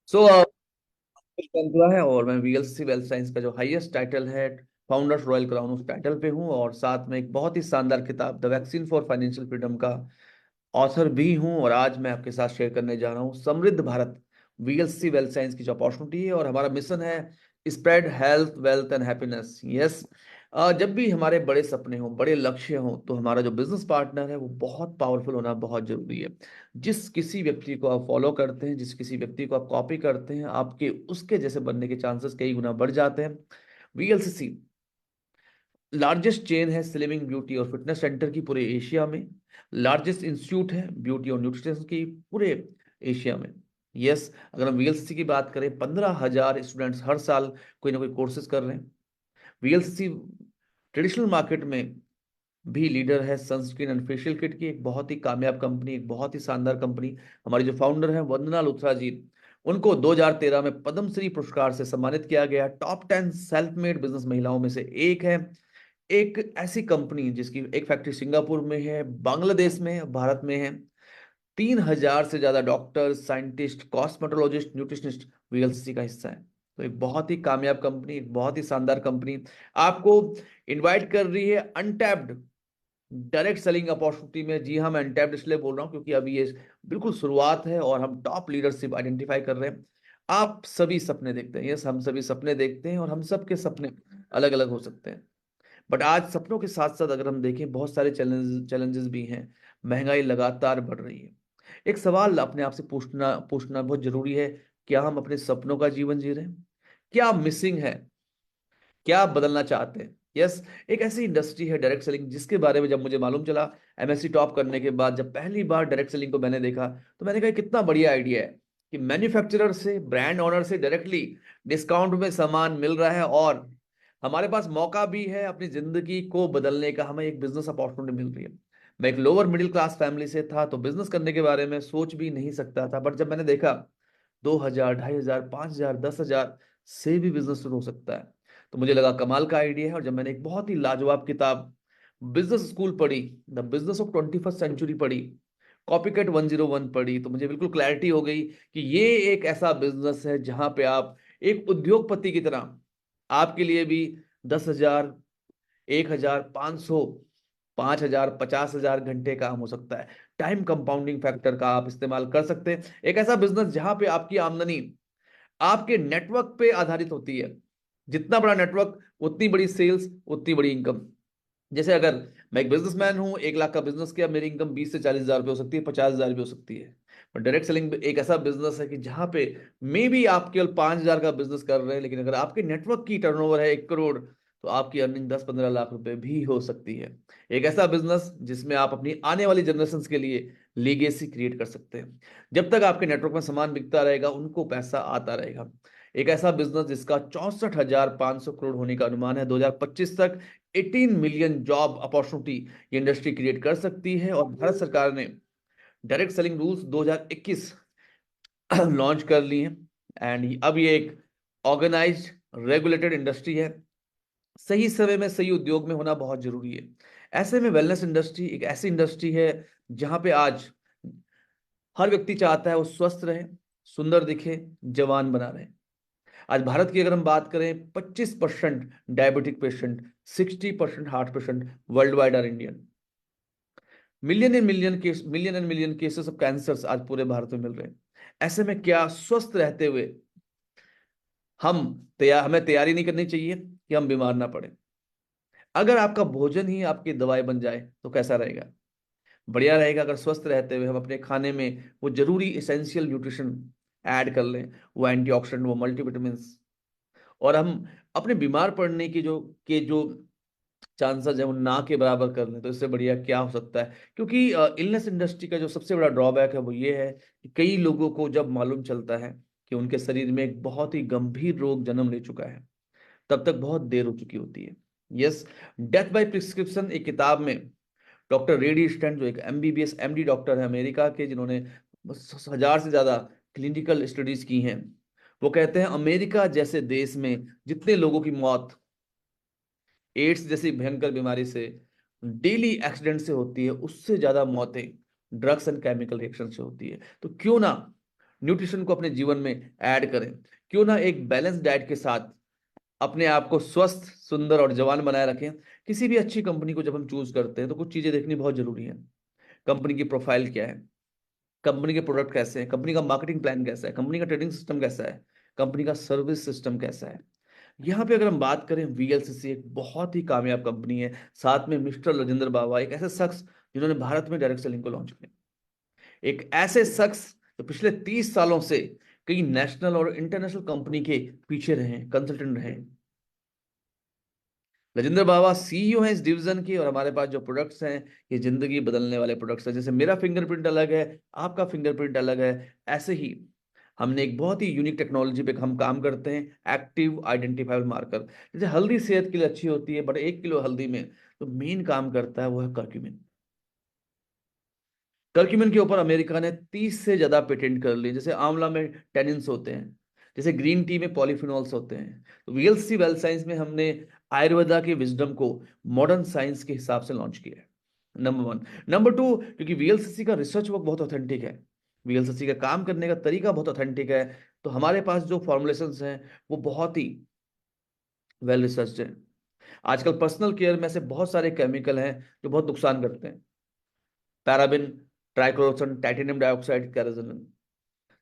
सो हुआ है और मैं वीएलसी वेल्थ साइंस का जो हाईएस्ट टाइटल है फाउंडर्स रॉयल क्राउन उस टाइटल पे हूँ, और साथ में एक बहुत ही शानदार किताब the vaccine for financial freedom का ऑथर भी हूँ। और आज मैं आपके साथ शेयर करने जा रहा हूँ समृद्ध भारत, वीएलसी वेल्थ साइंस की जो अपॉर्चुनिटी है, और हमारा मिशन है spread health wealth and happiness. Yes, जब भी हमारे बड़े सपने हों, बड़े लक्ष्य हों, तो हमारा जो बिजनेस पार्टनर है वो बहुत पावरफुल होना बहुत जरूरी है। जिस किसी व्यक्ति को आप फॉलो करते हैं, जिस किसी व्यक्ति को आप कॉपी करते हैं, आपके उसके जैसे बनने के चांसेस कई गुना बढ़ जाते हैं। वीएलसीसी लार्जेस्ट चेन है स्लिमिंग ब्यूटी और फिटनेस सेंटर की पूरे एशिया में। लार्जेस्ट इंस्टीट्यूट है ब्यूटी और न्यूट्रिशन की पूरे एशिया में। यस, अगर हम वीएलसीसी की बात करें, 15,000 स्टूडेंट्स हर साल कोई ना कोई कोर्सेज कर रहे हैं। वीएलसीसी ट्रेडिशनल मार्केट में भी लीडर है। सनस्क्रीन एंड फेशियल किट की एक बहुत ही कामयाब कंपनी, एक बहुत ही शानदार कंपनी। हमारी जो फाउंडर है वंदना लुथरा जी, उनको 2013 में पद्मश्री पुरस्कार से सम्मानित किया गया। टॉप 10 सेल्फ मेड बिजनेस महिलाओं में से एक है। एक ऐसी कंपनी जिसकी एक फैक्ट्री सिंगापुर में है, बांग्लादेश में है, भारत में है। 3,000 से ज्यादा doctor, scientist, cosmetologist, nutritionist VLCC का हिस्सा है। तो एक बहुत ही कामयाब कंपनी, एक बहुत ही शानदार कंपनी आपको इनवाइट कर रही है अनटैप्ड डायरेक्ट सेलिंग अपॉर्चुनिटी में। जी हाँ, मैं अनटैप्ड इसलिए बोल रहा हूँ क्योंकि अभी ये बिल्कुल शुरुआत है और हम टॉप लीडरशिप आइडेंटिफाई कर रहे हैं। आप सभी सपने देखते हैं, यस, हम सभी सपने देखते हैं, और हम सबके सपने अलग अलग हो सकते हैं। बट आज सपनों के साथ साथ अगर हम देखें, बहुत सारे चैलेंजेस भी हैं। महंगाई लगातार बढ़ रही है। एक सवाल अपने आप से पूछना पूछना बहुत जरूरी है। क्या हम अपने सपनों का जीवन जी रहे हैं? क्या मिसिंग है? क्या आप बदलना चाहते हैं? यस, एक ऐसी इंडस्ट्री है डायरेक्ट सेलिंग जिसके बारे में जब मुझे मालूम चला एमएससी टॉप करने के बाद, जब पहली बार डायरेक्ट सेलिंग को मैंने देखा, तो मैंने कहा कितना बढ़िया आइडिया है कि मैन्युफैक्चरर से, ब्रांड ओनर से डायरेक्टली डिस्काउंट में सामान मिल रहा है, और हमारे पास मौका भी है अपनी जिंदगी को बदलने का। हमें एक बिजनेस अपॉर्चुनिटी मिल रही है। मैं एक लोअर मिडिल क्लास फैमिली से था, तो बिजनेस करने के बारे में सोच भी नहीं सकता था। बट जब मैंने देखा 2,000, 2,500, 5,000, 10,000 से भी बिजनेस शुरू हो सकता है, तो मुझे लगा कमाल का आइडिया है। और जब मैंने एक बहुत ही लाजवाब किताब बिजनेस स्कूल पढ़ी, the business of 21st century पढ़ी, कॉपीकैट 101 पढ़ी, तो मुझे बिल्कुल क्लैरिटी हो गई कि ये एक ऐसा बिजनेस है जहां पे आप एक उद्योगपति की तरह, आपके लिए भी 10,000, 1,000, 500, 5,000, 50,000 घंटे काम हो सकता है। टाइम कंपाउंडिंग फैक्टर का आप इस्तेमाल कर सकते हैं। एक ऐसा बिजनेस जहां पे आपकी आमदनी आपके नेटवर्क पे आधारित होती है। जितना बड़ा नेटवर्क, उतनी बड़ी सेल्स, उतनी बड़ी इनकम। जैसे अगर मैं एक बिजनेसमैन हूं, 1 लाख का बिजनेस किया, मेरी इनकम 20 से 40 हजार रुपये हो सकती है, 50 हजार भी हो सकती है। पर डायरेक्ट सेलिंग एक ऐसा बिजनेस है कि जहां पे मे बी आप केवल 5,000 का बिजनेस कर रहे हैं, लेकिन अगर आपके नेटवर्क की टर्नओवर है 1 करोड़, तो आपकी अर्निंग 10-15 लाख रुपए भी हो सकती है। एक ऐसा बिजनेस जिसमें आप अपनी आने वाली जनरेशन के लिए लीगेसी क्रिएट कर सकते हैं। जब तक आपके नेटवर्क में सामान बिकता रहेगा, उनको पैसा आता रहेगा। एक ऐसा बिजनेस जिसका 64,500 करोड़ होने का अनुमान है 2025 तक। 18 मिलियन जॉब अपॉर्चुनिटी ये इंडस्ट्री क्रिएट कर सकती है। और भारत सरकार ने डायरेक्ट सेलिंग रूल्स 2021 लॉन्च कर ली हैं। एंड अब ये एक ऑर्गेनाइज्ड रेगुलेटेड इंडस्ट्री है। सही समय में सही उद्योग में होना बहुत जरूरी है। ऐसे में वेलनेस इंडस्ट्री एक ऐसी इंडस्ट्री है जहां पे आज हर व्यक्ति चाहता है वो स्वस्थ रहे, सुंदर दिखे, जवान बना रहे। आज भारत की अगर हम बात करें, 25% diabetic patient, 60% heart patient worldwide are Indian. Million and million cases of cancer आज पूरे भारत में मिल रहे हैं। ऐसे में क्या स्वस्थ रहते हुए हमें तैयारी नहीं करनी चाहिए कि हम बीमार ना पड़े? अगर आपका भोजन ही आपकी दवाई बन जाए तो कैसा रहेगा? बढ़िया रहेगा। अगर स्वस्थ रहते हुए हम अपने खाने में वो जरूरी इसेंशियल न्यूट्रिशन ऐड कर लें, वो एंटीऑक्सीडेंट, वो मल्टीविटामिन्स, और हम अपने बीमार पड़ने की जो चांसेस है वो ना के बराबर कर लें, तो इससे बढ़िया क्या हो सकता है? क्योंकि इलनेस इंडस्ट्री का जो सबसे बड़ा ड्रॉबैक है वो ये है कि कई लोगों को जब मालूम चलता है कि उनके शरीर में एक बहुत ही गंभीर रोग जन्म ले चुका है, तब तक बहुत देर हो चुकी होती है। यस, डेथ बाय प्रिस्क्रिप्शन एक किताब में डॉक्टर रेडी स्टैंड, जो एक एमबीबीएस एमडी डॉक्टर है अमेरिका के, जिन्होंने 1,000 से ज्यादा क्लिनिकल स्टडीज की हैं, वो कहते हैं अमेरिका जैसे देश में जितने लोगों की मौत एड्स जैसी भयंकर बीमारी से, डेली एक्सीडेंट से होती है, उससे ज्यादा मौतें ड्रग्स एंड केमिकल रिएक्शन से होती है। तो क्यों ना न्यूट्रिशन को अपने जीवन में ऐड करें। क्यों ना एक बैलेंस डाइट के साथ अपने आप को स्वस्थ, सुंदर और जवान बनाए रखें। किसी भी अच्छी कंपनी को जब हम चूज करते हैं तो कुछ चीजें देखनी बहुत जरूरी है। कंपनी की प्रोफाइल क्या है, कंपनी के प्रोडक्ट कैसे हैं, कंपनी का मार्केटिंग प्लान कैसा है, कंपनी का ट्रेडिंग सिस्टम कैसा है, कंपनी का सर्विस सिस्टम कैसा है। यहाँ पे अगर हम बात करें, वीएलसीसी एक बहुत ही कामयाब कंपनी है। साथ में मिस्टर राजेंद्र बाबा, एक ऐसे शख्स जिन्होंने भारत में डायरेक्ट सेलिंग को लॉन्च किया, एक ऐसे शख्स जो पिछले 30 सालों से कई नेशनल और इंटरनेशनल कंपनी के पीछे रहे, कंसल्टेंट रहे। राजेंद्र बाबा सीईओ हैं इस डिवीजन की, और हमारे पास जो प्रोडक्ट्स हैं ये जिंदगी बदलने वाले प्रोडक्ट्स हैं। जैसे मेरा फिंगरप्रिंट अलग है, आपका फिंगरप्रिंट अलग है, ऐसे ही हमने एक बहुत ही यूनिक टेक्नोलॉजी पे हम काम करते हैं, एक्टिव आइडेंटिफाइबल मार्कर। जैसे हल्दी सेहत के लिए अच्छी होती है, बट 1 किलो हल्दी में तो मेन काम करता है वो है कर्क्यूमिन। कर्क्यूमिन के ऊपर अमेरिका ने 30 से ज्यादा पेटेंट कर लिए। जैसे आंवला में टेनिन्स होते हैं, जैसे ग्रीन टी में पॉलीफिनॉल्स होते हैं। तो वीएलसी वेल साइंस में हमने आयुर्वेदा के विजडम को मॉडर्न साइंस के हिसाब से लॉन्च किया है, नंबर वन। नंबर टू, क्योंकि वीएलसीसी का रिसर्च वर्क बहुत ऑथेंटिक है, वीएलसीसी का काम करने का तरीका बहुत ऑथेंटिक है, तो हमारे पास जो फॉर्मुलेशंस हैं वो बहुत ही वेल रिसर्च्ड है। आजकल पर्सनल केयर में से बहुत सारे केमिकल हैं जो बहुत नुकसान करते हैं, paraben, triclosan, titanium dioxide, kerosene.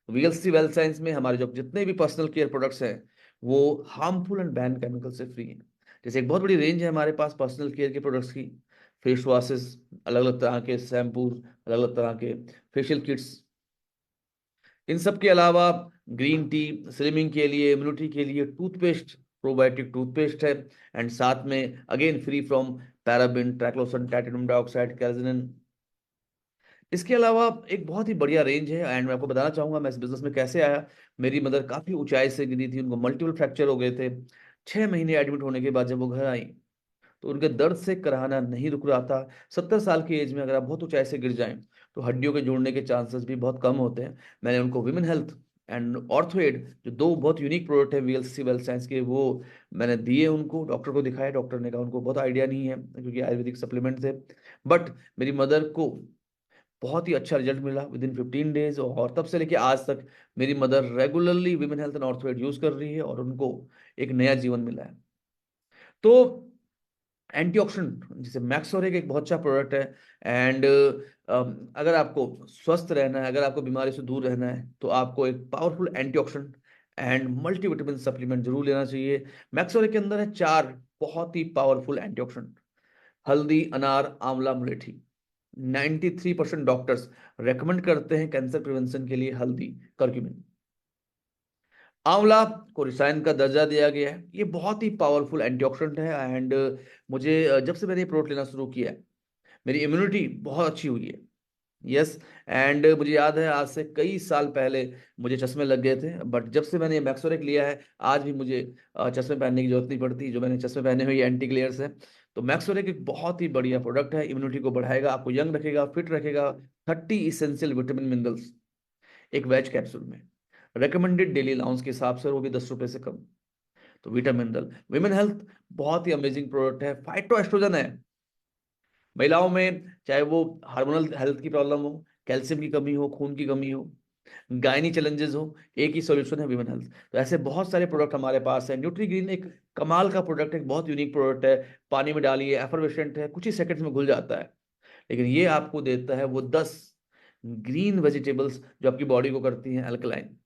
VLC well science में हमारे जो जितने भी पर्सनल केयर प्रोडक्ट्स हैं वो हार्मफुल एंड बैन केमिकल से फ्री हैं। जैसे एक बहुत बड़ी रेंज है हमारे पास पर्सनल केयर के प्रोडक्ट्स की, फेस वॉशेस, अलग अलग तरह के शैम्पू, अलग अलग तरह के फेशियल किट्स। इन सब के अलावा ग्रीन टी स्लिमिंग के लिए, इम्यूनिटी के लिए टूथपेस्ट, प्रोबायोटिक टूथपेस्ट है, एंड साथ में again free from paraben, triclosan, titanium dioxide, kerosene. इसके अलावा एक बहुत ही बढ़िया रेंज है, एंड मैं आपको बताना चाहूंगा मैं इस बिजनेस में कैसे आया। मेरी मदर काफी ऊंचाई से गिरी थी, उनको मल्टीपल फ्रैक्चर हो गए थे। 6 महीने एडमिट होने के बाद जब वो घर आई तो उनके दर्द से कराहना नहीं रुक रहा था। 70 साल की एज में अगर आप बहुत ऊंचाई से गिर जाएं तो हड्डियों के जुड़ने के चांसेस भी बहुत कम होते हैं। मैंने उनको विमेन हेल्थ एंड ऑर्थोएड, जो दो बहुत यूनिक प्रोडक्ट है वीएलसी वेल साइंस के, वो मैंने दिए उनको, डॉक्टर को दिखाया। डॉक्टर ने कहा उनको बहुत आइडिया नहीं है क्योंकि आयुर्वेदिक सप्लीमेंट थे, बट मेरी मदर को बहुत ही अच्छा रिजल्ट मिला विद इन 15 डेज, और तब से लेके आज तक मेरी mother regularly women health and orthoaid use कर रही है और उनको एक नया जीवन मिला है। तो एंटीऑक्सीडेंट जैसे मैक्सोरेग एक बहुत अच्छा प्रोडक्ट है, एंड अगर आपको स्वस्थ रहना है, अगर आपको बीमारी से दूर रहना है, तो आपको एक powerful antioxidant and multivitamin supplement जरूर लेना चाहिए। मैक्सोरेग के अंदर है 4 बहुत ही पावरफुल एंटीऑक्सीडेंट, हल्दी, अनार, आंवला, मुलेठी। 93% डॉक्टर्स रेकमेंड करते हैं कैंसर प्रिवेंशन के लिए हल्दी, करक्यूमिन। आंवला को रसायन का दर्जा दिया गया है, ये बहुत ही पावरफुल एंटीऑक्सीडेंट है, एंड मुझे जब से मैंने ये प्रोडक्ट लेना शुरू किया है मेरी इम्यूनिटी बहुत अच्छी हुई है। यस, एंड मुझे याद है आज से कई साल पहले मुझे चश्मे लग गए थे, बट जब से मैंने ये मैक्सोरेक लिया है आज भी मुझे चश्मे पहनने की जरूरत नहीं पड़ती। जो मैंने चश्मे पहने हुए एंटी ग्लेयर्स है। तो मैक्सोरेक एक बहुत ही बढ़िया प्रोडक्ट है, इम्यूनिटी को बढ़ाएगा, आपको यंग रखेगा, फिट रखेगा। 30 इसेंशियल विटामिन मिनरल्स एक वेज कैप्सूल में, रिकमेंडेड डेली अलाउंस के हिसाब से, वो भी 10 रुपए से कम। तो विटामिन मिनरल, विमेन हेल्थ बहुत ही अमेजिंग प्रोडक्ट है, फाइटो एस्ट्रोजन है। महिलाओं में चाहे वो हार्मोनल हेल्थ की प्रॉब्लम हो, कैल्शियम की कमी हो, खून की कमी हो, गायनी चैलेंजेस हो, एक ही सॉल्यूशन है विमेन हेल्थ। तो ऐसे बहुत सारे प्रोडक्ट हमारे पास है। न्यूट्रीग्रीन एक कमाल का प्रोडक्ट है, एक बहुत यूनिक प्रोडक्ट है। पानी में डालिए, एफर्वेसेंट है, कुछ ही सेकंड्स में घुल जाता है, लेकिन ये आपको देता है वो 10 ग्रीन वेजिटेबल्स जो आपकी बॉडी को करती हैं alkaline.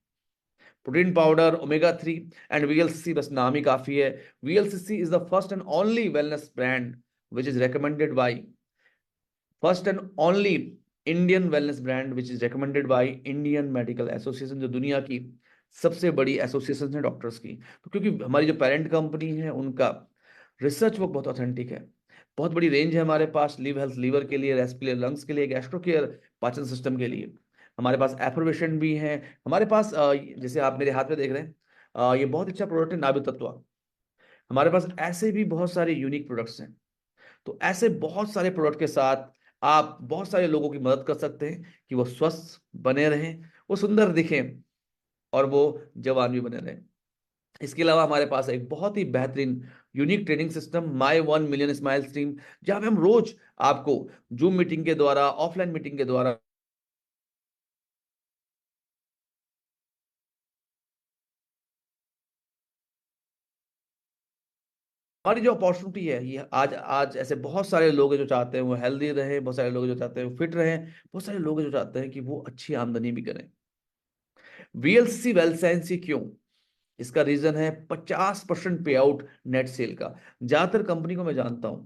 Protein powder, omega 3 and VLCC, बस नाम ही काफी है। VLCC is the first and only wellness brand which is recommended by first and only Indian wellness brand which is recommended by Indian medical association, जो दुनिया की सबसे बड़ी एसोसिएशन है डॉक्टर्स की। तो क्योंकि हमारी जो पेरेंट कंपनी है उनका रिसर्च वो बहुत ऑथेंटिक है। बहुत बड़ी रेंज है हमारे पास, लिव हेल्थ लीवर के लिए, रेस्ट के लिए, लंग्स के लिए, गैस्ट्रो केयर पाचन सिस्टम के लिए। हमारे पास एफर्वेशन भी है हमारे पास। जैसे आप मेरे हाथ में देख रहे हैं, ये बहुत अच्छा प्रोडक्ट है नाभि तत्व। हमारे पास ऐसे भी बहुत सारे यूनिक प्रोडक्ट्स हैं। तो ऐसे बहुत सारे प्रोडक्ट के साथ आप बहुत सारे लोगों की मदद कर सकते हैं कि वो स्वस्थ बने रहें, वो सुंदर दिखें, और वो जवान भी बने रहें। इसके अलावा हमारे पास एक बहुत ही बेहतरीन यूनिक ट्रेनिंग सिस्टम, माई 1 मिलियन स्माइल्स टीम, जहां पे हम रोज आपको जूम मीटिंग के द्वारा, ऑफलाइन मीटिंग के द्वारा और ये जो अपॉर्चुनिटी है, ये आज आज ऐसे बहुत सारे लोग हैं जो चाहते हैं वो हेल्दी रहे, बहुत सारे लोग हैं जो चाहते हैं वो फिट रहे, बहुत सारे लोग हैं जो चाहते हैं कि वो अच्छी आमदनी भी करें। वीएलसी वेल्थ साइंस ही क्यों? इसका रीजन है 50% पे आउट नेट सेल का। ज्यादातर कंपनी को मैं जानता हूं,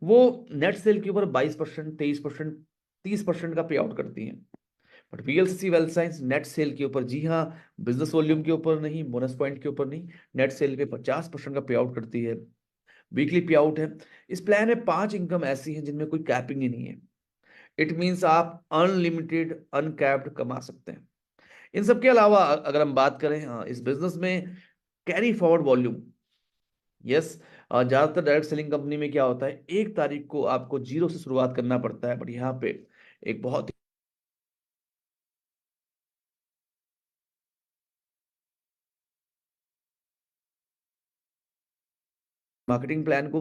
वो नेट सेल के ऊपर 22%, 23%, 30% का पे आउट करती हैं। But VLC wealth science net cell के ऊपर, जी हाँ, बिजनेस वॉल्यूम के ऊपर नहीं, बोनस पॉइंट के ऊपर नहीं, नेट सेल पे 50% का पे आउट करती है। वीकली पे आउट है। इस प्लान में 5 इनकम ऐसी हैं जिनमें कोई कैपिंग ही नहीं है। इट मीन्स आप अनलिमिटेड अनकैप्ड कमा सकते हैं। इन सब के अलावा अगर हम बात करें, हाँ, इस बिजनेस में कैरी फॉरवर्ड वॉल्यूम। यस, ज्यादातर डायरेक्ट सेलिंग कंपनी में क्या होता है, 1 तारीख को आपको जीरो से शुरुआत करना पड़ता है, बट यहाँ पे एक बहुत मार्केटिंग प्लान को,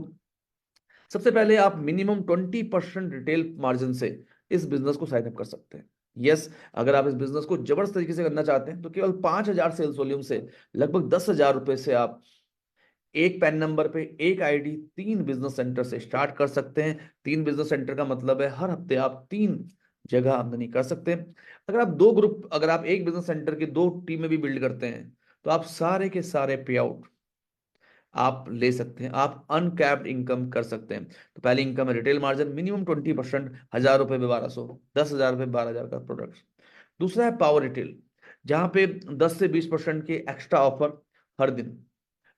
सबसे पहले आप मिनिमम 20% रिटेल मार्जिन से इस बिजनेस को साइन अप कर सकते हैं। यस, अगर आप इस बिजनेस को जबरदस्त तरीके से करना चाहते हैं तो केवल 5,000 सेल्स वॉल्यूम से लगभग 10,000 रुपए से आप एक पैन नंबर पे एक आईडी 3 बिजनेस सेंटर से स्टार्ट कर सकते हैं। 3 बिजनेस सेंटर का मतलब है हर हफ्ते आप 3 जगह आमदनी कर सकते हैं। अगर आप एक बिजनेस सेंटर की 2 टीमें भी बिल्ड करते हैं तो आप सारे के सारे पे आउट आप ले सकते हैं, आप अनकैप्ड इनकम कर सकते हैं। तो पहली इनकम है रिटेल मार्जिन मिनिमम 20%, 1,000 रुपए पे 1,200, 10,000 रुपए 12,000 का प्रोडक्ट। दूसरा है पावर रिटेल, जहां पे 10 से 20% के एक्स्ट्रा ऑफर हर दिन,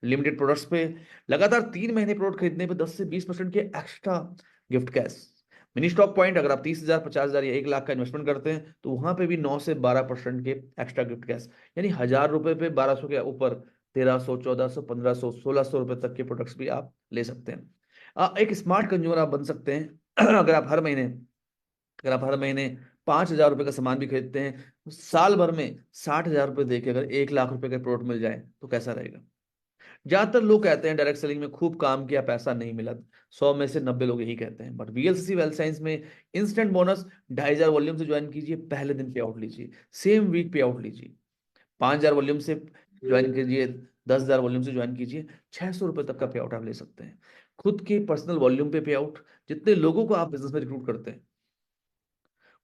लिमिटेड प्रोडक्ट्स पे लगातार 3 महीने प्रोडक्ट खरीदने पे 10 से 20% के extra gift cash. Mini stock point, अगर आप 30,000, 50,000 या 1 लाख का इन्वेस्टमेंट करते हैं तो वहां पे भी 9 से 12% के एक्स्ट्रा गिफ्ट कैश, यानी 1,000 रुपए पे 1,200 के ऊपर 1,300, 1,400, 1,500, 1,600 रुपए तक के प्रोडक्ट्स भी आप ले सकते हैं। एक स्मार्ट कंज्यूमर आप बन सकते हैं अगर आप हर महीने 5,000 रुपए का सामान भी खरीदते हैं तो साल भर में 60,000 रुपए देके अगर 1 लाख रुपए का प्रोडक्ट मिल जाए तो कैसा रहेगा? ज्यादातर लोग कहते हैं डायरेक्ट सेलिंग में खूब काम किया, पैसा नहीं मिला। 100 में से 90 लोग यही कहते हैं। बट वीएलसीसी वेल्थ साइंस में इंस्टेंट बोनस, 2,500 वॉल्यूम से ज्वाइन कीजिए, पहले दिन पे आउट लीजिए, सेम वीक पे आउट लीजिए। 5,000 वॉल्यूम से ज्वाइन कीजिए, 10,000 वॉल्यूम से ज्वाइन कीजिए, 600 रुपए तक का पे आउट आप ले सकते हैं। खुद के पर्सनल वॉल्यूम पे आउट, जितने लोगों को आप बिजनेस में रिक्रूट करते हैं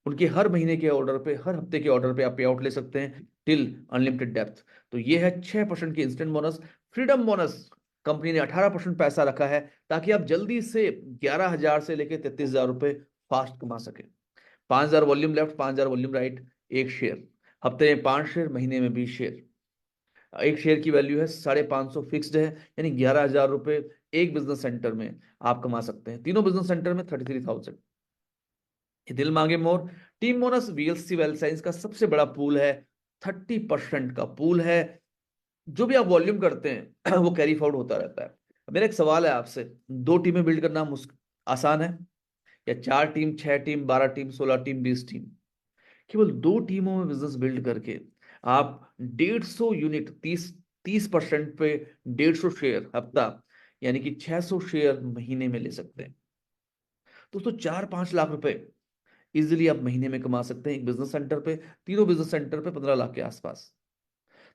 उनके हर महीने के ऑर्डर पे, हर हफ्ते के ऑर्डर पे आप पे आउट ले सकते हैं टिल अनलिमिटेड डेप्थ। तो ये है 6% की instant bonus. Freedom bonus, company ने 18% पैसा रखा है ताकि आप जल्दी से 11,000 से लेकर 33,000 रुपए फास्ट कमा सके। 5,000 volume left, 5,000 volume right, 1 share, हफ्ते में 5 शेयर, महीने में 20 शेयर। एक शेयर की वैल्यू है 550 फिक्स्ड है, यानी 11,000 रुपए एक बिजनेस सेंटर में आप कमा सकते हैं। तीनों बिजनेस सेंटर में 33,000। ये दिल मांगे more. Team bonus VLC wealth science का सबसे बड़ा पूल है, 30% का पूल है। जो भी आप वॉल्यूम करते हैं वो कैरी फॉरवर्ड होता रहता है। मेरा एक सवाल है आपसे, 2 टीमें बिल्ड करना आसान है, या 4 team, 6 team, 12 team, 16 team, 20 team? केवल 2 टीमों में बिजनेस बिल्ड करके आप 150 यूनिट, 30% पे 150 शेयर हफ्ता, यानी कि 600 शेयर महीने में ले सकते हैं। दोस्तों, 4-5 लाख रुपए इजीली आप महीने में कमा सकते हैं एक बिजनेस सेंटर पे। तीनों बिजनेस सेंटर पे 15 लाख के आसपास।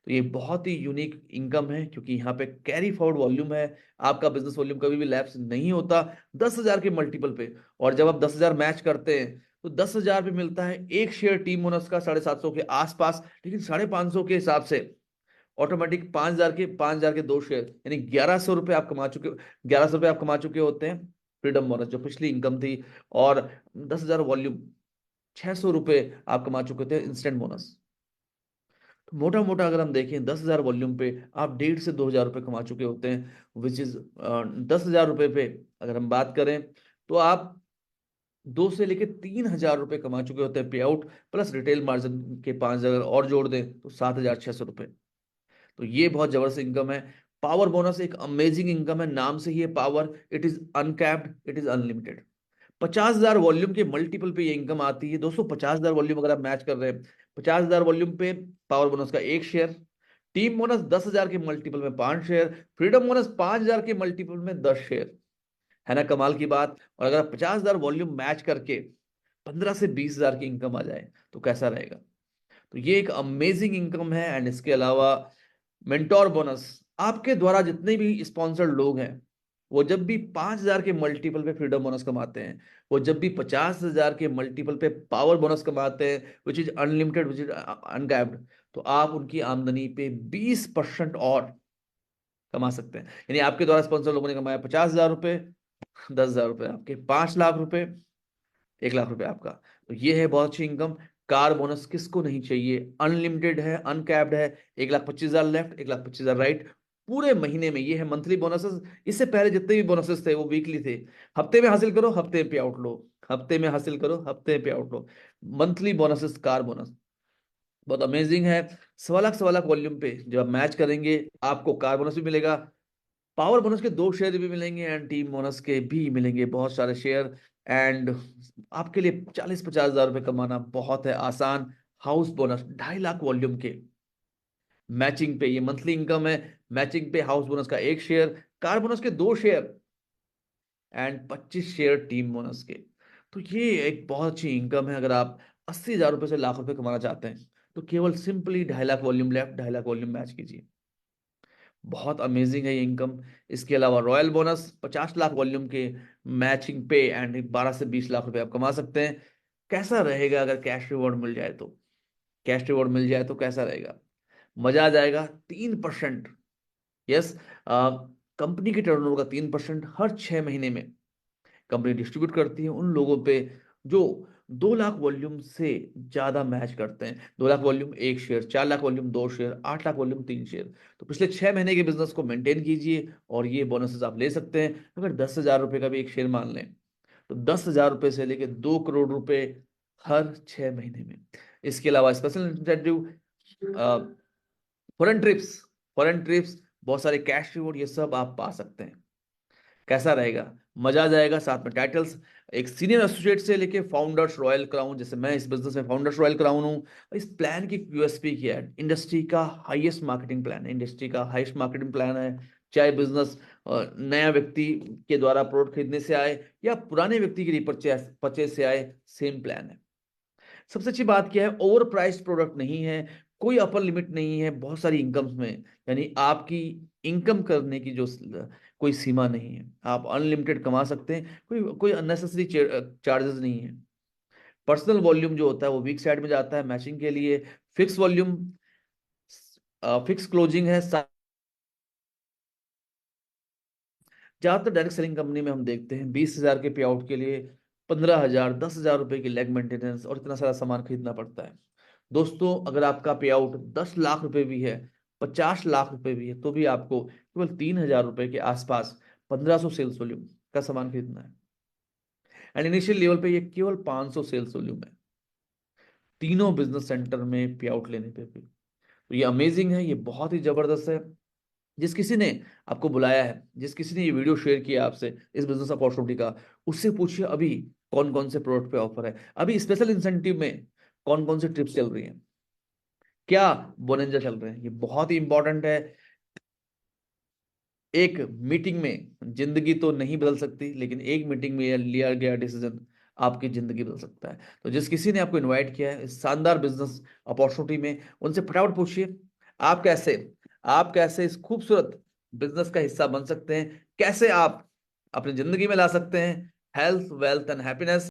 तो ये बहुत ही यूनिक इनकम है, क्योंकि यहाँ पे कैरी फॉरवर्ड वॉल्यूम है। आपका बिजनेस वॉल्यूम कभी भी लैप्स नहीं होता 10,000 के मल्टीपल पे। और जब आप 10,000 मैच करते हैं तो 10,000 पे मिलता है 1 शेयर टीम बोनस का 750 के आसपास, लेकिन 550 के हिसाब से ऑटोमेटिक 5,000 के 2 शेयर, यानी 1,100 रुपए आप कमा चुके, 1,100 रुपए आप कमा चुके होते हैं फ्रीडम बोनस जो पिछली इनकम थी। और 10,000 वॉल्यूम, 600 रुपए आप कमा चुके थे इंस्टेंट बोनस। तो मोटा मोटा अगर हम देखें 10,000 वॉल्यूम पे आप 1,500 से 2,000 रुपए कमा चुके होते हैं, विच इज 10,000 रुपए पे अगर हम बात करें तो आप 2 से लेकर 3,000 रुपए कमा चुके होते हैं पे आउट, प्लस रिटेल मार्जिन के 5,000 और जोड़ दें तो 7,600 रुपए। तो ये बहुत जबरदस्त इनकम है। पावर बोनस एक अमेजिंग इनकम है, नाम से ही है power. It is uncapped, it is unlimited. 50,000 volume के मल्टीपल पे ये इनकम आती है दोस्तों। 50,000 वॉल्यूम अगर आप मैच कर रहे हैं, 50,000 वॉल्यूम पे पावर बोनस का 1 शेयर, टीम बोनस 10,000 के मल्टीपल में 5 शेयर, फ्रीडम बोनस 5,000 के मल्टीपल में 10 शेयर। है ना कमाल की बात? और अगर आप 50,000 वॉल्यूम मैच करके 15 से 20,000 की इनकम आ जाए तो कैसा रहेगा? तो ये एक अमेजिंग इनकम है। एंड इसके अलावा मेंटोर बोनस, आपके द्वारा जितने भी स्पॉन्सर्ड लोग हैं वो जब भी 5,000 के मल्टीपल पे फ्रीडम बोनस कमाते हैं, वो जब भी 50,000 के मल्टीपल पे पावर बोनस कमाते हैं, which is unlimited, which is uncapped, तो आप उनकी आमदनी पे 20% और कमा सकते हैं। यानी आपके द्वारा स्पॉन्सर लोगों ने कमाया 50,000 रुपए, 10,000 रुपए आपके, 5 लाख रुपए, 1 लाख रुपए आपका। तो ये है बहुत अच्छी इनकम। कार बोनस किसको नहीं चाहिए, अनलिमिटेड है, अनकैप्ड है, 1,25,000 लेफ्ट, 1,25,000 राइट, पूरे महीने में। ये है मंथली बोनसेस। इससे पहले जितने भी बोनसेस थे वो वीकली थे। हफ्ते में हासिल करो, हफ्ते पे आउट लो, हफ्ते में हासिल करो, हफ्ते पे आउट लो। मंथली बोनसेस, कार बोनस बहुत अमेजिंग है। 1.25 लाख, 1.25 लाख वॉल्यूम पे जब आप मैच करेंगे, आपको कार बोनस भी मिलेगा, पावर बोनस के 2 शेयर भी मिलेंगे, एंड टीम बोनस के भी मिलेंगे बहुत सारे शेयर। एंड आपके लिए 40-50 हजार रुपए कमाना बहुत है आसान। हाउस बोनस 2.5 लाख वॉल्यूम के मैचिंग पे, ये मंथली इनकम है। मैचिंग पे हाउस बोनस का 1 शेयर, कार बोनस के 2 share, and 25 share team bonus के। तो ये एक बहुत अच्छी इनकम है। अगर आप 80,000 रुपए से लाख रुपए कमाना चाहते हैं, तो केवल simply 2.5 lakh volume left, 2.5 lakh volume match कीजिए। बहुत अमेजिंग है ये इनकम। इसके अलावा रॉयल बोनस 50 लाख वॉल्यूम के मैचिंग पे, एंड 12 से 20 लाख रुपए आप कमा सकते हैं। कैसा रहेगा अगर कैश रिवॉर्ड मिल जाए तो? कैश रिवॉर्ड मिल जाए तो कैसा रहेगा? मजा आ जाएगा। 3%, यस, कंपनी के टर्नओवर का 3% हर 6 महीने में कंपनी डिस्ट्रीब्यूट करती है उन लोगों पे जो 2 लाख वॉल्यूम से ज्यादा मैच करते हैं। 2 lakh volume 1 share, 4 lakh volume 2 share, 8 lakh volume 3 share. तो पिछले 6 महीने के बिजनेस को मेंटेन कीजिए और ये बोनसेस आप ले सकते हैं। अगर 10,000 रुपए का भी एक शेयर मान लें, तो 10,000 रुपए से लेके 2 करोड़ रुपए हर 6 महीने में। इसके अलावा special incentive, foreign trips, foreign trips, बहुत सारे कैश रिवॉर्ड, ये सब आप पा सकते हैं। कैसा रहेगा? मजा आ जाएगा। साथ में टाइटल्स, एक सीनियर एसोसिएट से लेके फाउंडर्स रॉयल क्राउन, जैसे मैं इस बिजनेस में फाउंडर्स रॉयल क्राउन हूँ। इस प्लान की यूएसपी क्या है? इंडस्ट्री का हाईएस्ट मार्केटिंग प्लान है, इंडस्ट्री का हाईएस्ट मार्केटिंग प्लान है। चाहे बिजनेस नया व्यक्ति के द्वारा प्रोडक्ट खरीदने से आए या पुराने व्यक्ति के लिए परचेस परचेस से आए, सेम प्लान है। सबसे अच्छी बात क्या है, ओवर प्राइस्ड प्रोडक्ट नहीं है, कोई अपर लिमिट नहीं है बहुत सारी इनकम्स में। यानी आपकी इनकम करने की जो कोई सीमा नहीं है, आप अनलिमिटेड कमा सकते हैं। कोई कोई अननेसेसरी चार्जेस नहीं है। पर्सनल वॉल्यूम जो होता है वो वीक साइड में जाता है मैचिंग के लिए। फिक्स वॉल्यूम, फिक्स क्लोजिंग है। ज्यादातर डायरेक्ट सेलिंग कंपनी में हम देखते हैं 20,000 के पे आउट के लिए 15,000, 10,000 रुपए की लेग मेंटेनेंस और इतना सारा सामान खरीदना पड़ता है। दोस्तों, अगर आपका पे आउट 10 लाख रुपए भी है, 50 लाख रुपए भी है, तो भी आपको केवल 3,000 रुपए के आसपास 1,500 सेल्स वॉल्यूम का सामान खरीदना है। एंड इनिशियल लेवल पे ये केवल 500 सेल्स वॉल्यूम है, तीनों बिजनेस सेंटर में पे आउट लेने पे भी। तो ये अमेजिंग है, ये बहुत ही जबरदस्त है। जिस किसी ने आपको बुलाया है, जिस किसी ने ये वीडियो शेयर किया आपसे इस बिजनेस अपॉर्चुनिटी का, उससे पूछिए अभी कौन कौन से प्रोडक्ट पे ऑफर है, अभी स्पेशल इंसेंटिव में कौन कौन से ट्रिप्स चल रही हैं, क्या बोनंजा चल रहे हैं। ये बहुत ही इंपॉर्टेंट है। एक मीटिंग में जिंदगी तो नहीं बदल सकती, लेकिन एक मीटिंग में लिया गया डिसीजन आपकी जिंदगी बदल सकता है। तो जिस किसी ने आपको इनवाइट किया है इस शानदार बिजनेस अपॉर्चुनिटी में, उनसे फटाफट पूछिए आप कैसे आप कैसे इस खूबसूरत बिजनेस का हिस्सा बन सकते हैं, कैसे आप अपनी जिंदगी में ला सकते हैं हेल्थ, वेल्थ एंड हैप्पीनेस।